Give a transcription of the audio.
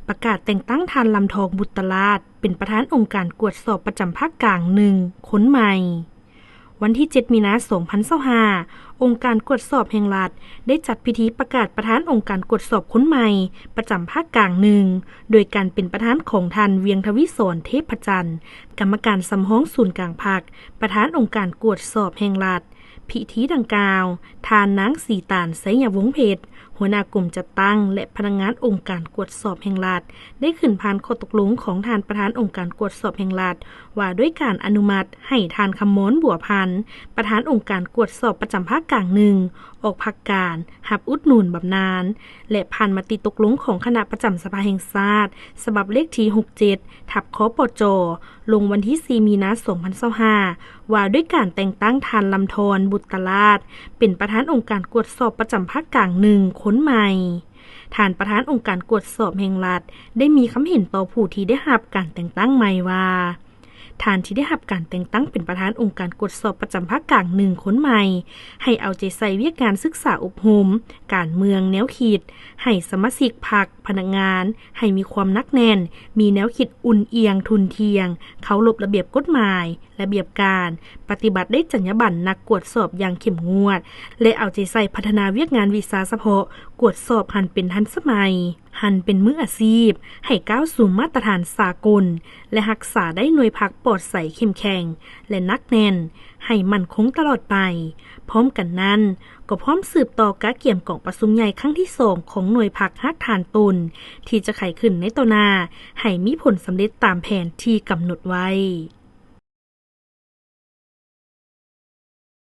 ประกาศแต่งตั้งทานลำทองบุตรลาดเป็นประธานองค์การกวดสอบประจำภาคกลาง1คนใหม่วันที่7 มีนาคม 2025องค์การกวดสอบแห่งรัฐได้จัดพิธีประกาศประธานองค์การกวดสอบคนใหม่ประจำภาคกลาง1โดยการเป็นประธานของท่านเวียงทวิศรเทพจันทร์กรรมการสำห้องศูนย์กลางภาคประธานองค์การกวดสอบแห่งรัฐพิธีดังกล่าวทานนางสีตาลไสยวงศ์เพชรหัวหน้ากลุ่มจัดตั้งและพนักงานองค์การกวดสอบแห่งรัฐได้ขึ้นผ่านข้อตกลงของท่านประธานองค์การกวดสอบแห่งรัฐว่าด้วยการอนุมัติให้ท่านคำม้นบัวพันธ์ประธานองค์การกวดสอบประจำภาคกลางออกพักการหับอุดหนุนบำนาญและผ่านมติตกลงของคณะประจำสภาแห่งชาติฉบับเลขที่67ทับคปจลงวันที่4 มีนาคม 2025ว่าด้วยการแต่งตั้งทานลำทอนบุตรลาดเป็นประธานองค์การกวดสอบประจำภาคกลางคนใหม่ท่านประธานองค์การกวดสอบแห่งรัฐได้มีคำเห็นต่อผู้ที่ได้รับการแต่งตั้งใหม่ว่าท่านที่ได้รับการแต่งตั้งเป็นประธานองค์การกวดสอบประจำภาคกลางคนใหม่ให้เอาใจใส่เวียกงานศึกษาอบรมการเมืองแนวคิดให้สมาชิกพรรคพนักงานให้มีความนักแน่นมีแนวคิดอุ่นเอียงทุนเทียงเคารพระเบียบกฎหมายระเบียบการปฏิบัติได้จรรยาบรรณนักกวดสอบอย่างเข้มงวดและเอาใจใส่พัฒนาเวียกงานวิชาเฉพาะกวดสอบหันเป็นทันสมัยหันเป็นมืออาชีพให้ก้าวสู่มาตรฐานสากลและรักษาได้หน่วยพักปลอดใสเข้มแข็งและนักแน่นให้มั่นคงตลอดไปพร้อมกันนั้นก็พร้อมสืบต่อกะเกี่ยมกล่องประชุมใหญ่ครั้งที่2ของหน่วยพักฮักฐานตนที่จะไขขึ้นในต่อหน้าให้มีผลสำเร็จตามแผนที่กำหนดไว้